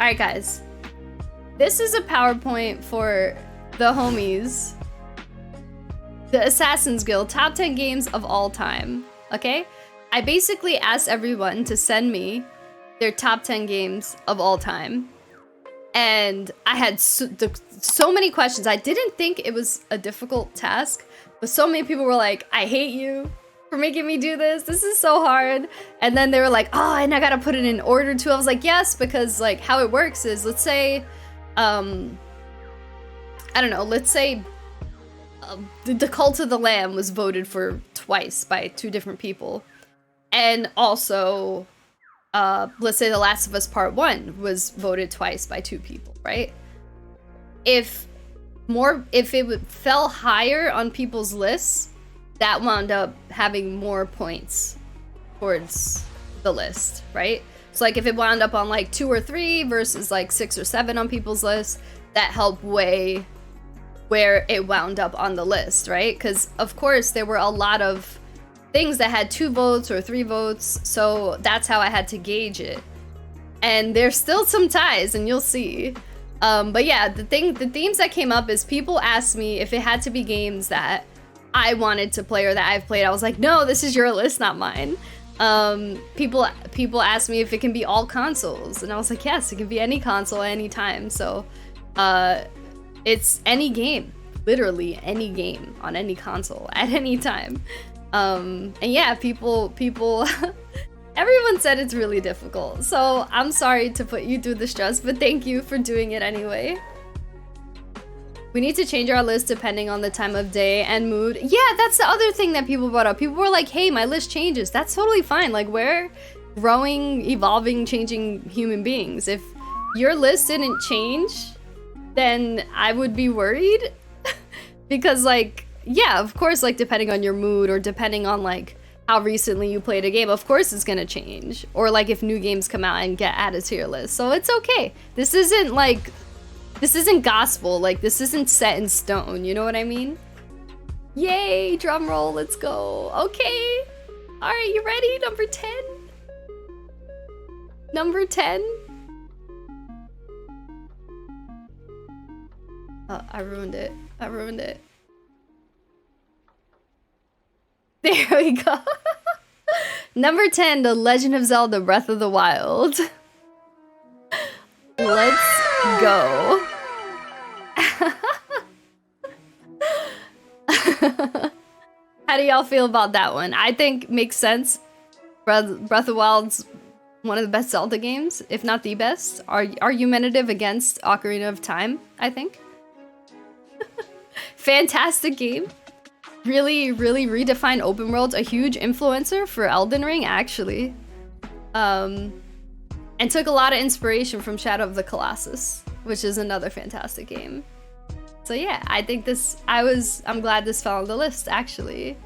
Alright guys, this is a PowerPoint for the homies. The Assassin's Guild top 10 games of all time, okay? I basically asked everyone to send me their top 10 games of all time. And I had so many questions. I didn't think it was a difficult task, but so many people were like, I hate you for making me do this. This is so hard. And then they were like, oh, and I gotta put it in order too. I was like, yes, because like how it works is, let's say, I don't know, let's say the Cult of the Lamb was voted for twice by 2 different people. And also, let's say The Last of Us Part 1 was voted twice by 2 people, right? If it fell higher on people's lists, that wound up having more points towards the list, right? So like if it wound up on like 2 or 3 versus like 6 or 7 on people's lists, that helped weigh where it wound up on the list, right? Because of course there were a lot of things that had 2 votes or 3 votes, so that's how I had to gauge it. And there's still some ties, and you'll see. But yeah, the themes that came up is people asked me if it had to be games that I wanted to play or that I've played. I was like, no, this is your list, not mine. People asked me if it can be all consoles, and I was like, yes, it can be any console at any time. So it's any game, literally any game on any console at any time. And yeah, people everyone said it's really difficult, so I'm sorry to put you through the stress, but thank you for doing it anyway. We need to change our list depending on the time of day and mood. Yeah, that's the other thing that people brought up. People were like, hey, my list changes. That's totally fine. Like, we're growing, evolving, changing human beings. If your list didn't change, then I would be worried. Because like, yeah, of course, like depending on your mood or depending on like how recently you played a game, of course it's gonna change. Or like if new games come out and get added to your list. So it's okay. This isn't gospel, like this isn't set in stone, you know what I mean? Yay, drum roll, let's go. Okay. All right, you ready? Number 10? Number 10? Oh, I ruined it. I ruined it. There we go. Number 10, The Legend of Zelda Breath of the Wild. Let's go. How do y'all feel about that one? I think makes sense. Breath of the Wild's one of the best Zelda games, if not the best. Argumentative against Ocarina of Time, I think. Fantastic game. Really, really redefined open world. A huge influencer for Elden Ring, actually. And took a lot of inspiration from Shadow of the Colossus, which is another fantastic game. So yeah, I think I'm glad this fell on the list, actually.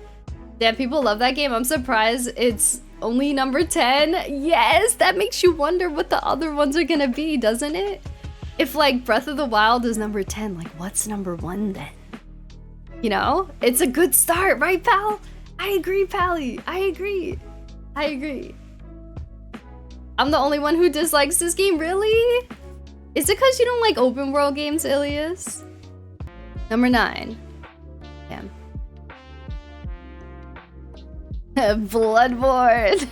Yeah, people love that game. I'm surprised it's only number 10. Yes, that makes you wonder what the other ones are gonna be, doesn't it? If like Breath of the Wild is number 10, like what's number 1 then? You know, it's a good start, right, pal? I agree, Pally. I agree. I agree. I'm the only one who dislikes this game, really? Is it because you don't like open world games, Ilias? Number 9. Damn. Bloodborne.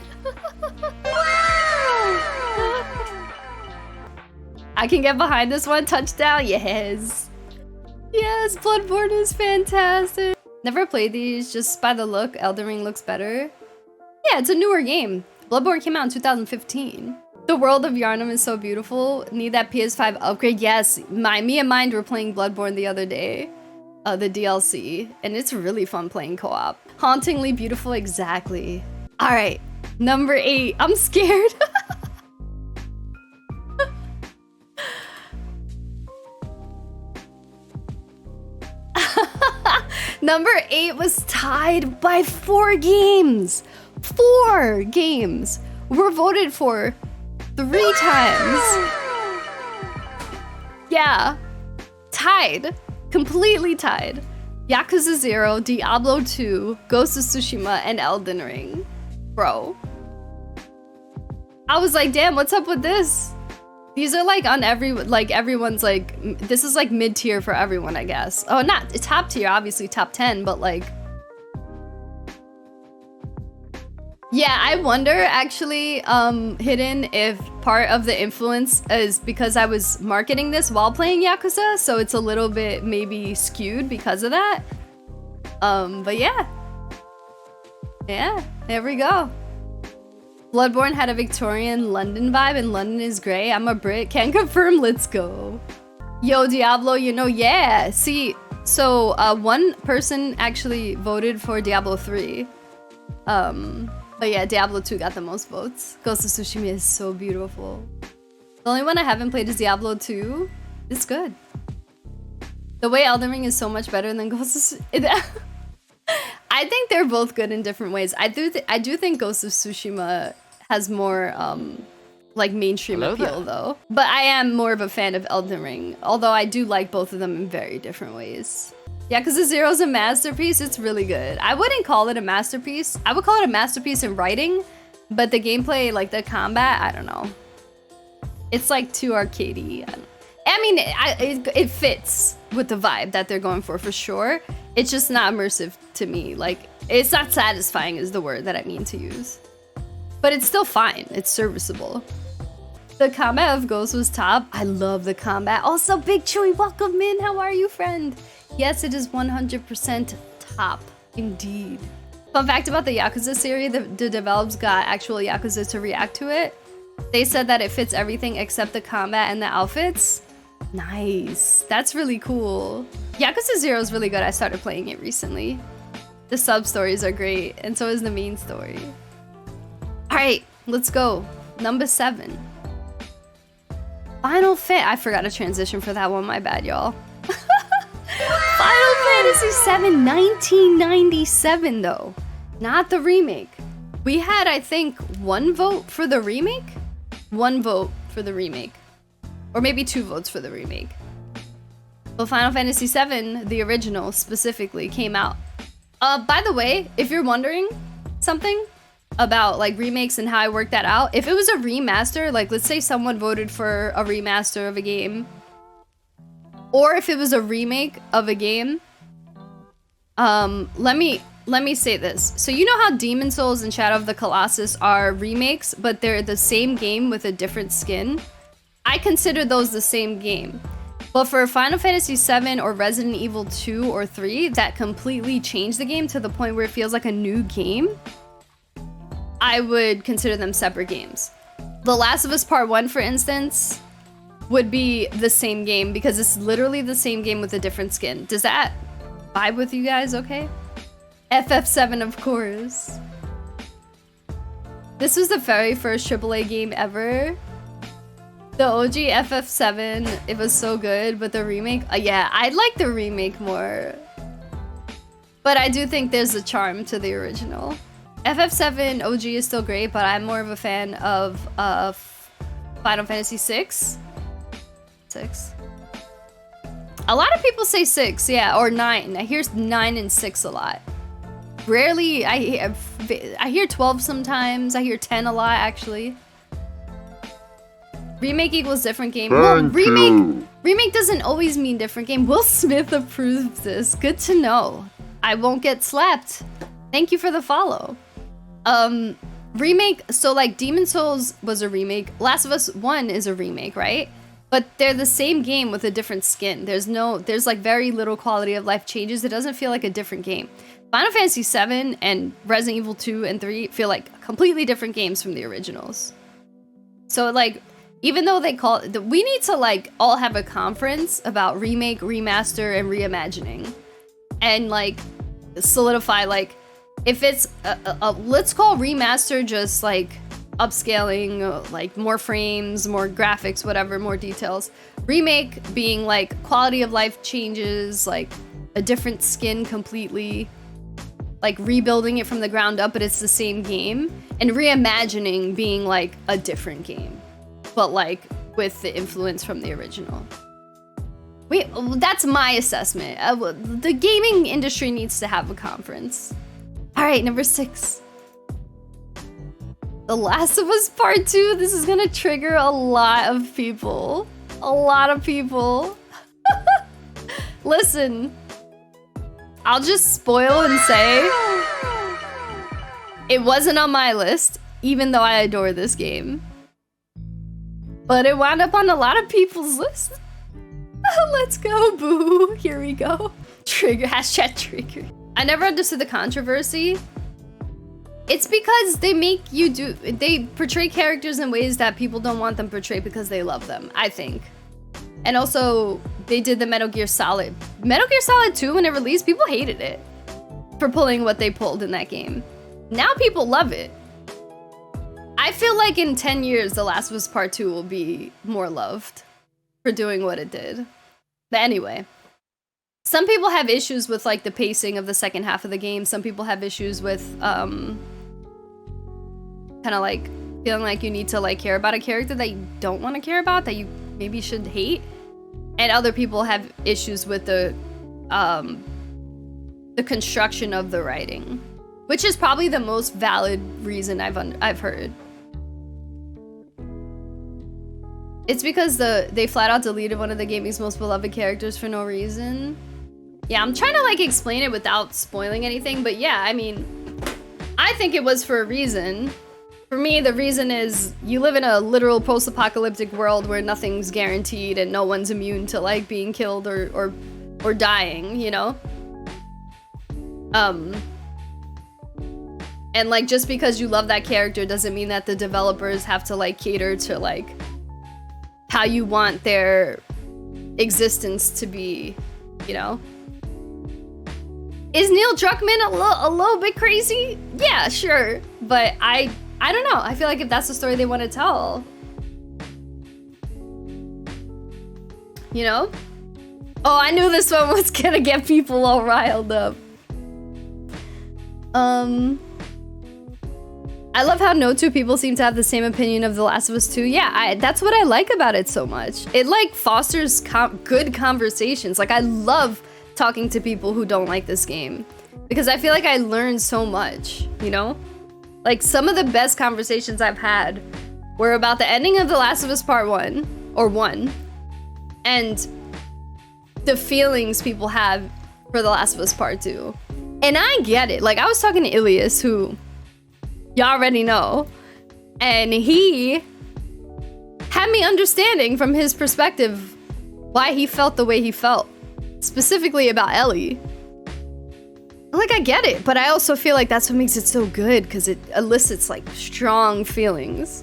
I can get behind this one. Touchdown, yes. Yes, Bloodborne is fantastic. Never played these, just by the look, Elden Ring looks better. Yeah, it's a newer game. Bloodborne came out in 2015. The world of Yharnam is so beautiful. Need that PS5 upgrade? Yes, me and Mind were playing Bloodborne the other day. The DLC, and it's really fun playing co-op. Hauntingly beautiful, exactly. All right, number 8. I'm scared. Number 8 was tied by 4 games. 4 games were voted for 3 times. Yeah, tied. Completely tied. Yakuza 0, Diablo 2, Ghost of Tsushima, and Elden Ring. Bro. I was like, damn, what's up with this? These are like on everyone's like, this is like mid-tier for everyone, I guess. Oh, not top tier, obviously top 10, but like. Yeah, I wonder actually, Hidden, if part of the influence is because I was marketing this while playing Yakuza, so it's a little bit maybe skewed because of that. But yeah. Yeah, there we go. Bloodborne had a Victorian London vibe, and London is great. I'm a Brit, can confirm, let's go. Yo, Diablo, you know, yeah. See, so one person actually voted for Diablo 3. But yeah, Diablo 2 got the most votes. Ghost of Tsushima is so beautiful. The only one I haven't played is Diablo 2. It's good. The way Elden Ring is so much better than Ghost of Tsushima. I think they're both good in different ways. I do think Ghost of Tsushima has more like mainstream appeal though. But I am more of a fan of Elden Ring, although I do like both of them in very different ways. Yakuza 0 is a masterpiece. It's really good. I wouldn't call it a masterpiece. I would call it a masterpiece in writing, but the gameplay, like the combat, I don't know. It's like too arcadey. I mean, it fits with the vibe that they're going for sure. It's just not immersive to me. Like, it's not satisfying is the word that I mean to use. But it's still fine. It's serviceable. The combat of Ghost was top. I love the combat. Also, Big Chewy, welcome in. How are you, friend? Yes, it is 100% top. Indeed. Fun fact about the Yakuza series, the developers got actual Yakuza to react to it. They said that it fits everything except the combat and the outfits. Nice. That's really cool. Yakuza 0 is really good. I started playing it recently. The sub-stories are great, and so is the main story. Alright, let's go. Number 7. Final Fantasy. I forgot to transition for that one. My bad, y'all. Final Fantasy VII 1997, though. Not the remake. We had, I think, 1 vote for the remake? 1 vote for the remake. Or maybe 2 votes for the remake. But Final Fantasy VII, the original specifically, came out. By the way, if you're wondering something about like remakes and how I work that out, if it was a remaster, like let's say someone voted for a remaster of a game, or if it was a remake of a game, let me say this. So you know how Demon Souls and Shadow of the Colossus are remakes, but they're the same game with a different skin? I consider those the same game. But for Final Fantasy VII or Resident Evil 2 or 3 that completely changed the game to the point where it feels like a new game, I would consider them separate games. The Last of Us Part 1, for instance, would be the same game because it's literally the same game with a different skin. Does that vibe with you guys okay? FF7, of course. This was the very first AAA game ever. The OG FF7, it was so good, but the remake, yeah, I like the remake more. But I do think there's a charm to the original. FF7 OG is still great, but I'm more of a fan of Final Fantasy VI. 6. A lot of people say 6, yeah, or 9. I hear 9 and 6 a lot. Rarely, I hear 12 sometimes. I hear 10 a lot, actually. Remake equals different game. Well, remake doesn't always mean different game. Will Smith approves this. Good to know. I won't get slapped. Thank you for the follow. Remake, so like Demon Souls was a remake. Last of Us 1 is a remake, right? But they're the same game with a different skin. There's like very little quality of life changes. It doesn't feel like a different game. Final Fantasy VII and Resident Evil 2 and 3 feel like completely different games from the originals. So like, even though they call it, we need to like all have a conference about remake, remaster, and reimagining. And like solidify like, if it's, let's call remaster just like upscaling, like more frames, more graphics, whatever, more details. Remake being like quality of life changes, like a different skin completely, like rebuilding it from the ground up, but it's the same game. And reimagining being like a different game, but like with the influence from the original. Wait, that's my assessment. The gaming industry needs to have a conference. All right, number 6. The Last of Us Part 2, this is gonna trigger a lot of people. A lot of people. Listen, I'll just spoil and say it wasn't on my list, even though I adore this game. But it wound up on a lot of people's list. Let's go, boo. Here we go. Trigger, hashtag trigger. I never understood the controversy. It's because they portray characters in ways that people don't want them portrayed because they love them, I think. And also, they did the Metal Gear Solid 2 when it released, people hated it for pulling what they pulled in that game. Now people love it. I feel like in 10 years, The Last of Us Part 2 will be more loved for doing what it did. But anyway, some people have issues with like the pacing of the second half of the game. Some people have issues with kind of like feeling like you need to like care about a character that you don't want to care about, that you maybe should hate. And other people have issues with the construction of the writing, which is probably the most valid reason I've heard. It's because they flat out deleted one of the gaming's most beloved characters for no reason. Yeah, I'm trying to like explain it without spoiling anything, but yeah, I mean, I think it was for a reason. For me, the reason is you live in a literal post-apocalyptic world where nothing's guaranteed and no one's immune to like being killed or dying, you know? And like just because you love that character doesn't mean that the developers have to like cater to like how you want their existence to be, you know? Is Neil Druckmann a little bit crazy? Yeah, sure, but I don't know. I feel like if that's the story they want to tell, you know? Oh, I knew this one was gonna get people all riled up. I love how no two people seem to have the same opinion of The Last of Us 2. Yeah, that's what I like about it so much. It like fosters good conversations. Like I love talking to people who don't like this game because I feel like I learned so much, you know? Like some of the best conversations I've had were about the ending of The Last of Us Part 1 or 1 and the feelings people have for The Last of Us Part 2. And I get it. Like I was talking to Ilias, who y'all already know, and he had me understanding from his perspective why he felt the way he felt, specifically about Ellie. Like, I get it, but I also feel like that's what makes it so good, because it elicits, like, strong feelings.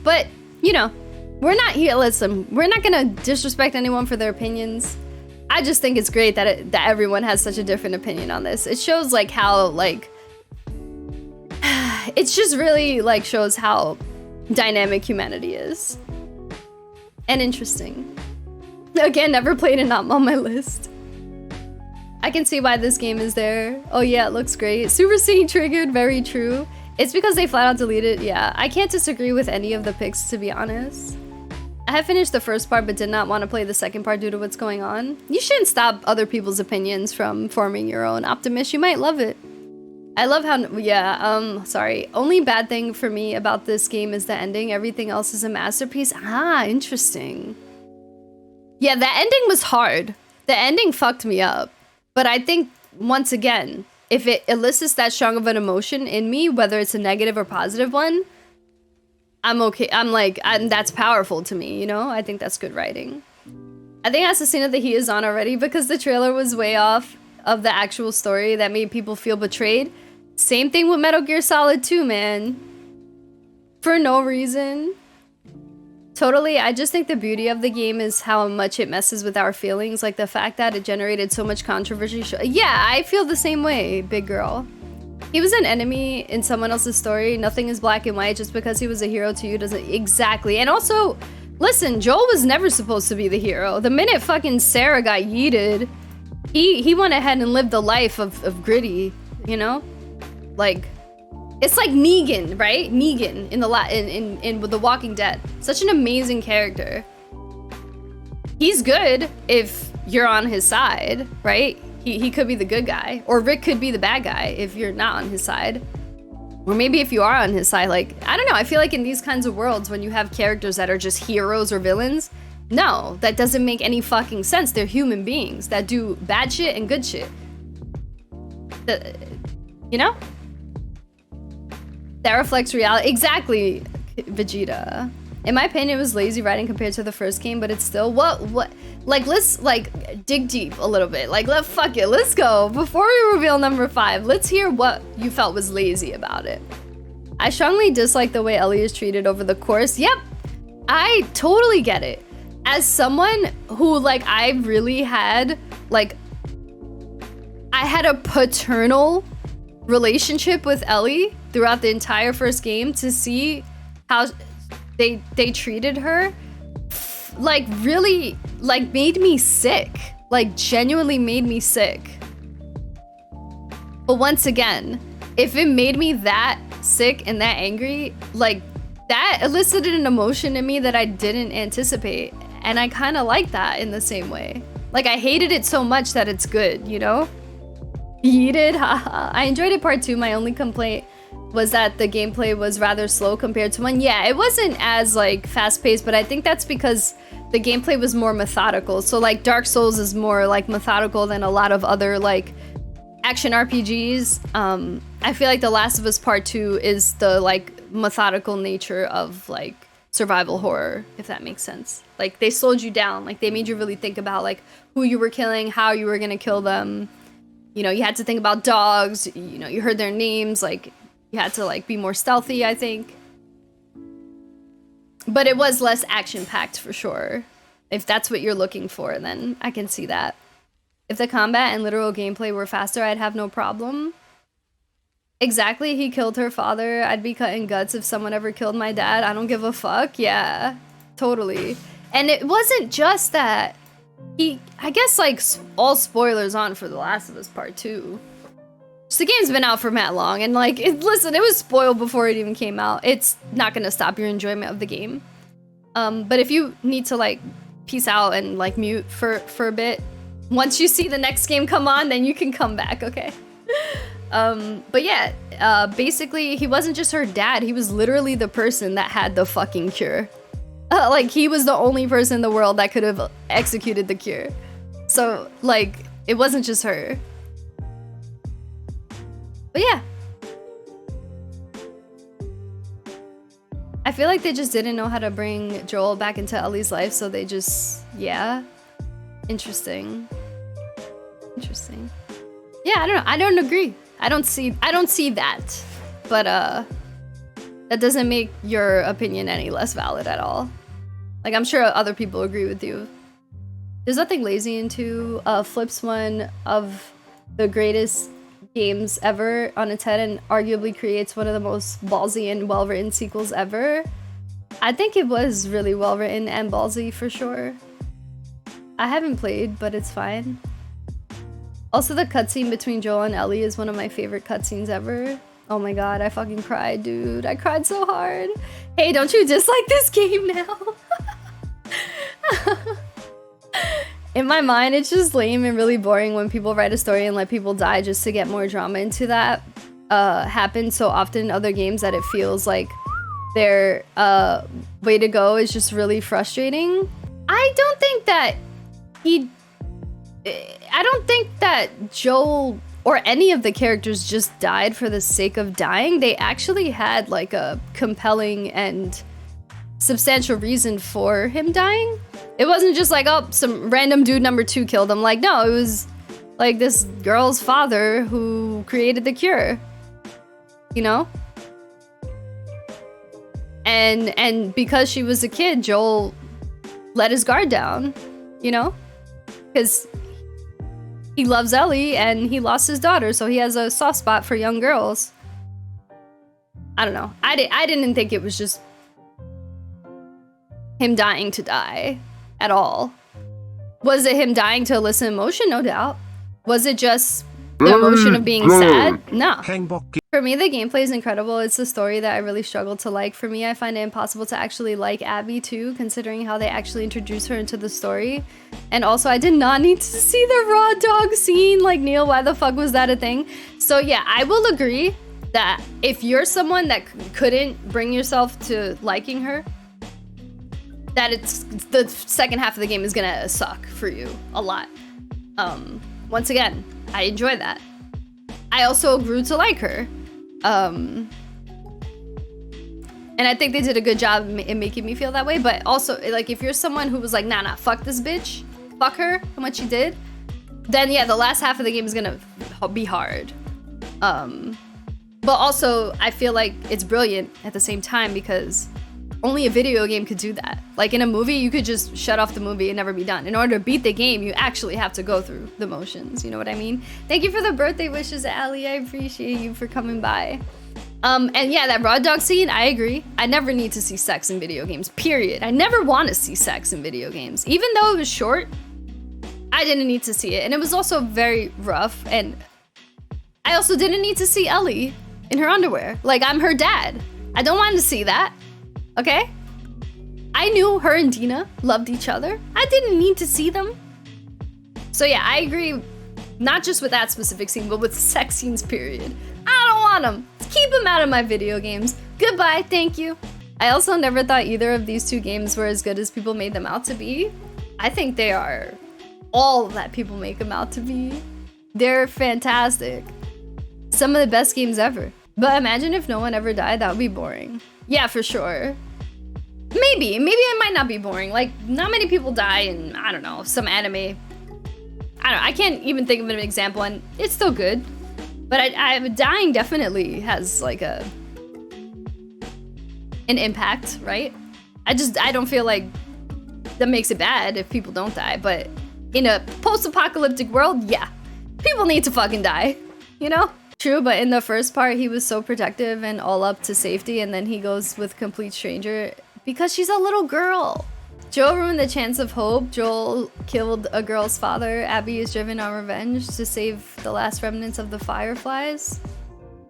But, you know, we're not here, listen, we're not gonna disrespect anyone for their opinions. I just think it's great that that everyone has such a different opinion on this. It shows, like, how, like, it's just really, like, shows how dynamic humanity is. And interesting. Again, never played it, not on my list. I can see why this game is there. Oh yeah, it looks great. Super Saiyan triggered, very true. It's because they flat out deleted, yeah. I can't disagree with any of the picks, to be honest. I have finished the first part, but did not want to play the second part due to what's going on. You shouldn't stop other people's opinions from forming your own. Optimus, you might love it. I love how, yeah, sorry. Only bad thing for me about this game is the ending. Everything else is a masterpiece. Ah, interesting. Yeah, the ending was hard. The ending fucked me up. But I think, once again, if it elicits that strong of an emotion in me, whether it's a negative or positive one, I'm okay. That's powerful to me, you know? I think that's good writing. I think ASSASSINA the heat is on already because the trailer was way off of the actual story that made people feel betrayed. Same thing with Metal Gear Solid 2, man. For no reason. Totally, I just think the beauty of the game is how much it messes with our feelings, like the fact that it generated so much controversy. Yeah, I feel the same way, big girl. He was an enemy in someone else's story. Nothing is black and white. Just because he was a hero to you doesn't... Exactly. And also, listen, Joel was never supposed to be the hero. The minute fucking Sarah got yeeted, he went ahead and lived the life of Gritty, you know? Like... It's like Negan, right? Negan in The Walking Dead. Such an amazing character. He's good if you're on his side, right? He could be the good guy. Or Rick could be the bad guy if you're not on his side. Or maybe if you are on his side, like, I don't know. I feel like in these kinds of worlds, when you have characters that are just heroes or villains, no, that doesn't make any fucking sense. They're human beings that do bad shit and good shit. You know? That reflects reality. Exactly, Vegeta. In my opinion, it was lazy writing compared to the first game, but it's still what like, let's like dig deep a little bit. Like, fuck it, let's go. Before we reveal number 5, let's hear what you felt was lazy about it. I strongly dislike the way Ellie is treated over the course. Yep, I totally get it. As someone who, like, I really had, like, I had a paternal relationship with Ellie throughout the entire first game, to see how they treated her, like, really, like, made me sick. Like, genuinely made me sick. But once again, if it made me that sick and that angry, like, that elicited an emotion in me that I didn't anticipate. And I kind of like that in the same way. Like, I hated it so much that it's good, you know? Heated, haha. I enjoyed it part 2. My only complaint was that the gameplay was rather slow compared to 1. Yeah, it wasn't as, like, fast-paced, but I think that's because the gameplay was more methodical. So, like, Dark Souls is more, like, methodical than a lot of other, like, action RPGs. I feel like The Last of Us Part 2 is the, like, methodical nature of, like, survival horror, if that makes sense. Like, they slowed you down. Like, they made you really think about, like, who you were killing, how you were gonna kill them. You know, you had to think about dogs. You know, you heard their names. Like, you had to, like, be more stealthy, I think. But it was less action-packed, for sure. If that's what you're looking for, then I can see that. If the combat and literal gameplay were faster, I'd have no problem. Exactly, he killed her father. I'd be cutting guts if someone ever killed my dad. I don't give a fuck. Yeah, totally. And it wasn't just that. I guess, like, all spoilers on for The Last of Us Part 2. So the game's been out for that long, and, like, listen, it was spoiled before it even came out. It's not gonna stop your enjoyment of the game. But if you need to, like, peace out and, like, mute for a bit, once you see the next game come on, then you can come back, okay? But yeah, basically, he wasn't just her dad. He was literally the person that had the fucking cure. Like, he was the only person in the world that could have executed the cure. So, like, it wasn't just her. But yeah. I feel like they just didn't know how to bring Joel back into Ellie's life, so they just, yeah. Interesting. Interesting. Yeah, I don't know. I don't agree. I don't see that. But that doesn't make your opinion any less valid at all. Like, I'm sure other people agree with you. There's nothing lazy into flips one of the greatest games ever on its head and arguably creates one of the most ballsy and well-written sequels ever. I think it was really well-written and ballsy for sure. I haven't played, but it's fine. Also, the cutscene between Joel and Ellie is one of my favorite cutscenes ever. Oh my god, I fucking cried, dude. I cried so hard. Hey, don't you dislike this game now? In my mind, it's just lame and really boring when people write a story and let people die just to get more drama into that. Happens so often in other games that it feels like their way to go is just really frustrating. I don't think that Joel or any of the characters just died for the sake of dying. They actually had, like, a compelling and substantial reason for him dying. It wasn't just like, oh, some random dude number 2 killed him. Like, no, it was like this girl's father who created the cure, you know? And because she was a kid, Joel let his guard down, you know? Because he loves Ellie and he lost his daughter, so he has a soft spot for young girls. I don't know. I didn't think it was just him dying to die at all. Was it him dying to elicit emotion? No doubt. Was it just the emotion of being sad? No. For me, the gameplay is incredible. It's a story that I really struggle to like. For me, I find it impossible to actually like Abby too, considering how they actually introduce her into the story. And also, I did not need to see the raw dog scene. Like, Neil, why the fuck was that a thing? So yeah, I will agree. that if you're someone that couldn't bring yourself to liking her, that it's the second half of the game is gonna suck for you a lot. Once again, I enjoy that. I also grew to like her. And I think they did a good job in making me feel that way. But also, like, if you're someone who was like, nah, fuck this bitch, fuck her, and what she did, then yeah, the last half of the game is gonna be hard. But also, I feel like it's brilliant at the same time because only a video game could do that. Like in a movie, you could just shut off the movie and never be done. In order to beat the game, you actually have to go through the motions. You know what I mean? Thank you for the birthday wishes, Allie. I appreciate you for coming by. And yeah, that raw dog scene, I agree. I never need to see sex in video games, period. I never want to see sex in video games. Even though it was short, I didn't need to see it. And it was also very rough. And I also didn't need to see Ellie in her underwear. Like, I'm her dad. I don't want to see that. Okay? I knew her and Dina loved each other. I didn't need to see them. So yeah, I agree, not just with that specific scene, but with sex scenes, period. I don't want them. Keep them out of my video games. Goodbye, thank you. I also never thought either of these two games were as good as people made them out to be. I think they are all that people make them out to be. They're fantastic. Some of the best games ever. But imagine if no one ever died, that would be boring. Yeah, for sure. Maybe it might not be boring. Like, not many people die in, I don't know, some anime. I don't know, I can't even think of an example, and it's still good. But dying definitely has like an impact, right? I don't feel like that makes it bad if people don't die, but in a post-apocalyptic world, yeah, people need to fucking die, you know? True, but in the first part, he was so protective and all up to safety, and then he goes with complete stranger because she's a little girl. Joel ruined the chance of hope. Joel killed a girl's father. Abby is driven on revenge to save the last remnants of the Fireflies.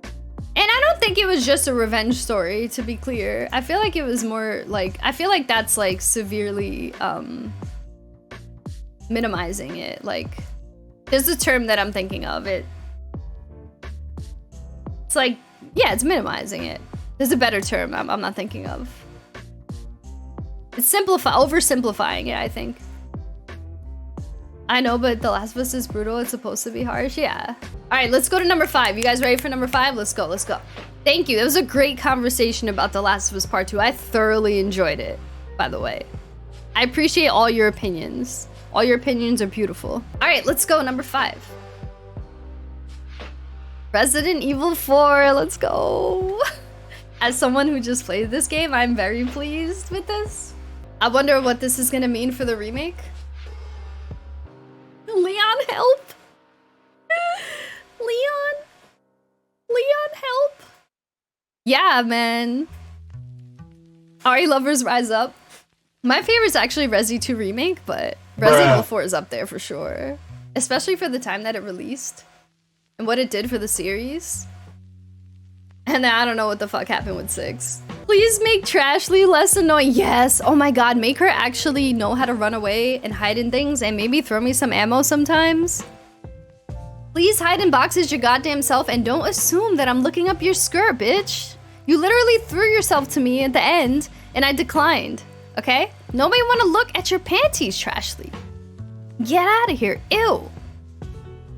And I don't think it was just a revenge story, to be clear. I feel like it was more like, I feel like that's like severely minimizing it. Like, there's a term that I'm thinking of. It's like, yeah, it's minimizing it. There's a better term I'm not thinking of. It's oversimplifying it, I think. I know, but The Last of Us is brutal. It's supposed to be harsh. Yeah. All right, let's go to number 5. You guys ready for number 5? Let's go. Thank you. It was a great conversation about The Last of Us Part 2. I thoroughly enjoyed it, by the way. I appreciate all your opinions. All your opinions are beautiful. All right, let's go. Number 5. Resident Evil 4. Let's go. As someone who just played this game, I'm very pleased with this. I wonder what this is gonna mean for the remake. Leon, help! Leon, help! Yeah, man. RE lovers rise up. My favorite's actually Resi 2 Remake, but Resident Evil 4 is up there for sure. Especially for the time that it released. And what it did for the series. And then I don't know what the fuck happened with 6. Please make Trashly less annoying. Yes. Oh my god, make her actually know how to run away and hide in things and maybe throw me some ammo sometimes. Please hide in boxes your goddamn self and don't assume that I'm looking up your skirt, bitch. You literally threw yourself to me at the end and I declined, okay? Nobody wanna look at your panties, Trashly. Get out of here, ew. All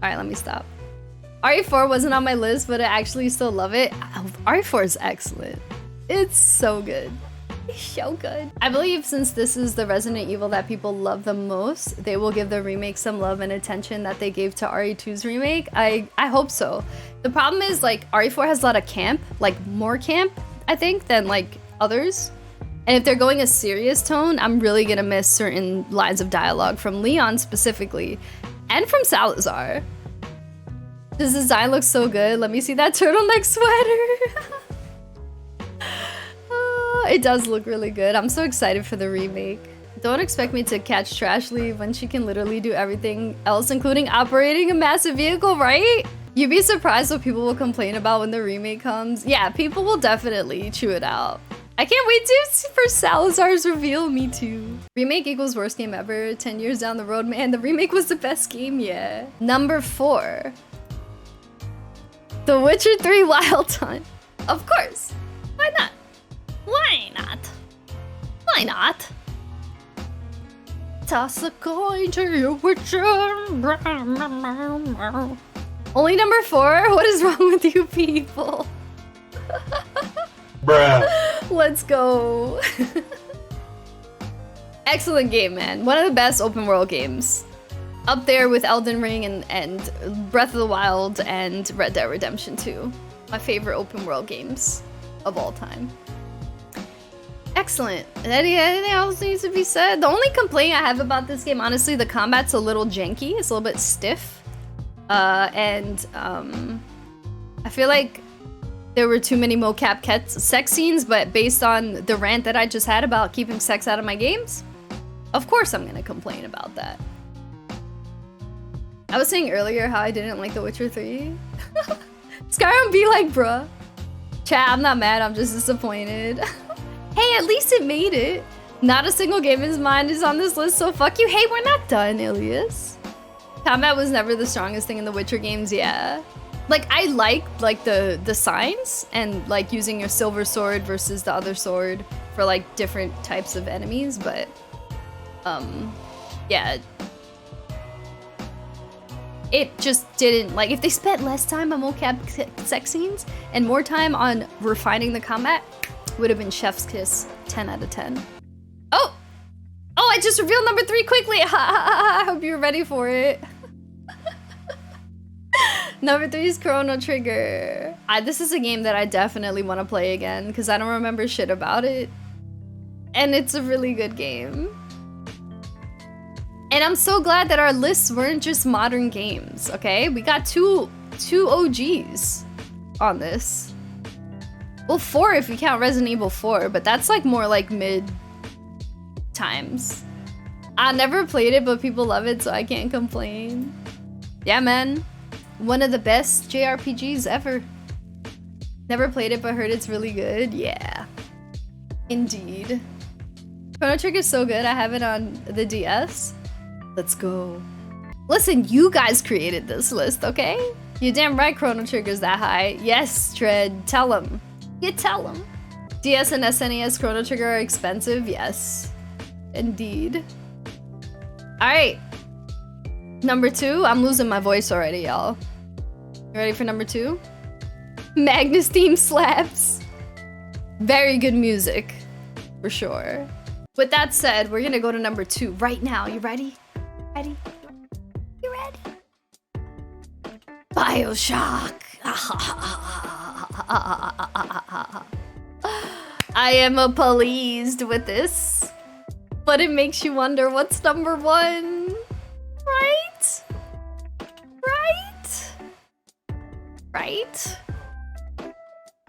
right, let me stop. RE4 wasn't on my list, but I actually still love it. RE4 is excellent. It's so good. It's so good. I believe since this is the Resident Evil that people love the most, they will give the remake some love and attention that they gave to RE2's remake. I hope so. The problem is, like, RE4 has a lot of camp, like more camp, I think, than like others. And if they're going a serious tone, I'm really gonna miss certain lines of dialogue from Leon specifically, and from Salazar. This design looks so good. Let me see that turtleneck sweater. It does look really good. I'm so excited for the remake. Don't expect me to catch Trashly when she can literally do everything else, including operating a massive vehicle, right? You'd be surprised what people will complain about when the remake comes. Yeah, people will definitely chew it out. I can't wait for Salazar's reveal. Me too. Remake equals worst game ever. 10 years down the road, man, the remake was the best game, yeah. Number 4. The Witcher 3 Wild Hunt. Of course. Why not? Why not? Why not? Toss a coin to your Witcher. Only number 4? What is wrong with you people? Bruh. Let's go. Excellent game, man. One of the best open world games. Up there with Elden Ring and Breath of the Wild and Red Dead Redemption 2. My favorite open world games of all time. Excellent. Anything else needs to be said? The only complaint I have about this game, honestly, the combat's a little janky. It's a little bit stiff. I feel like there were too many mocap sex scenes, but based on the rant that I just had about keeping sex out of my games, of course I'm gonna complain about that. I was saying earlier how I didn't like The Witcher 3. Skyrim be like, bruh. Chat, I'm not mad, I'm just disappointed. Hey, at least it made it. Not a single game of mine is on this list, so fuck you. Hey, we're not done, Ilias. Combat was never the strongest thing in the Witcher games, yeah. Like, I like the signs and like using your silver sword versus the other sword for like different types of enemies, but yeah. It just didn't, like, if they spent less time on mocap sex scenes and more time on refining the combat, would have been chef's kiss. 10 out of 10. Oh! Oh, I just revealed number 3 quickly! I hope you were ready for it. Number 3 is Chrono Trigger. This is a game that I definitely want to play again because I don't remember shit about it. And it's a really good game. And I'm so glad that our lists weren't just modern games, okay? We got two OGs on this. Well, 4 if you count Resident Evil 4, but that's like more like mid times. I never played it, but people love it, so I can't complain. Yeah, man. One of the best JRPGs ever. Never played it, but heard it's really good. Yeah. Indeed. Chrono Trigger is so good, I have it on the DS. Let's go. Listen, you guys created this list, okay? You're damn right Chrono Trigger's that high. Yes, Tread, tell them. You tell them. DS and SNES Chrono Trigger are expensive? Yes. Indeed. Alright. Number 2, I'm losing my voice already, y'all. You ready for number 2? Magnus theme slaps. Very good music, for sure. With that said, we're gonna go to number 2 right now. You ready? Ready? You ready? BioShock. I am pleased with this, but it makes you wonder what's number 1, right? Right? Right?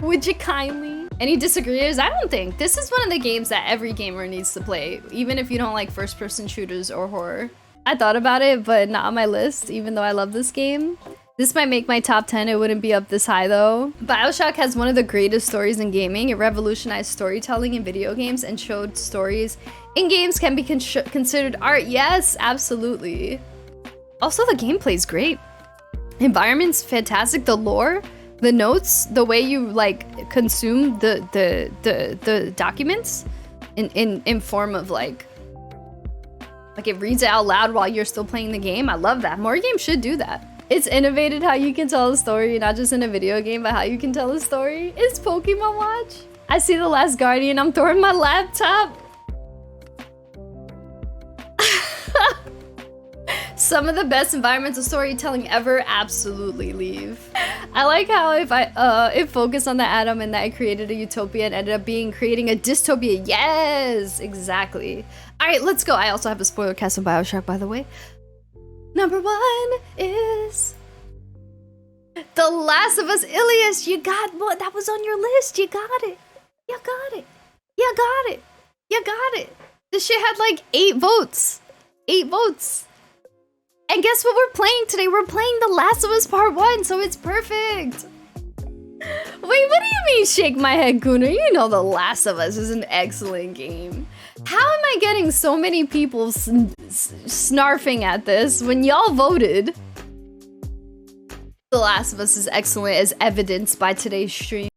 Would you kindly? Any disagreeers? I don't think. This is one of the games that every gamer needs to play, even if you don't like first-person shooters or horror. I thought about it, but not on my list, even though I love this game. This might make my top 10, it wouldn't be up this high though. BioShock has one of the greatest stories in gaming. It revolutionized storytelling in video games and showed stories in games can be considered art. Yes, absolutely. Also, the gameplay's great. Environment's fantastic, the lore, the notes, the way you like consume the documents in form of like it reads it out loud while you're still playing the game. I love that. More games should do that. It's innovated how you can tell a story, not just in a video game, but how you can tell a story. It's Pokemon Watch. I see The Last Guardian. I'm throwing my laptop. Some of the best environmental storytelling ever, absolutely leave. I like how it focused on the atom and that it created a utopia and ended up creating a dystopia. Yes, exactly. All right, let's go. I also have a spoiler cast of BioShock, by the way. Number 1 is The Last of Us. Ilias, you got what? That was on your list. You got it. You got it. You got it. You got it. This shit had like 8 votes. 8 votes. And guess what we're playing today? We're playing The Last of Us Part 1, so it's perfect. Wait, what do you mean shake my head, Gunnar? You know The Last of Us is an excellent game. How am I getting so many people snarfing at this when y'all voted? The Last of Us is excellent, as evidenced by today's stream.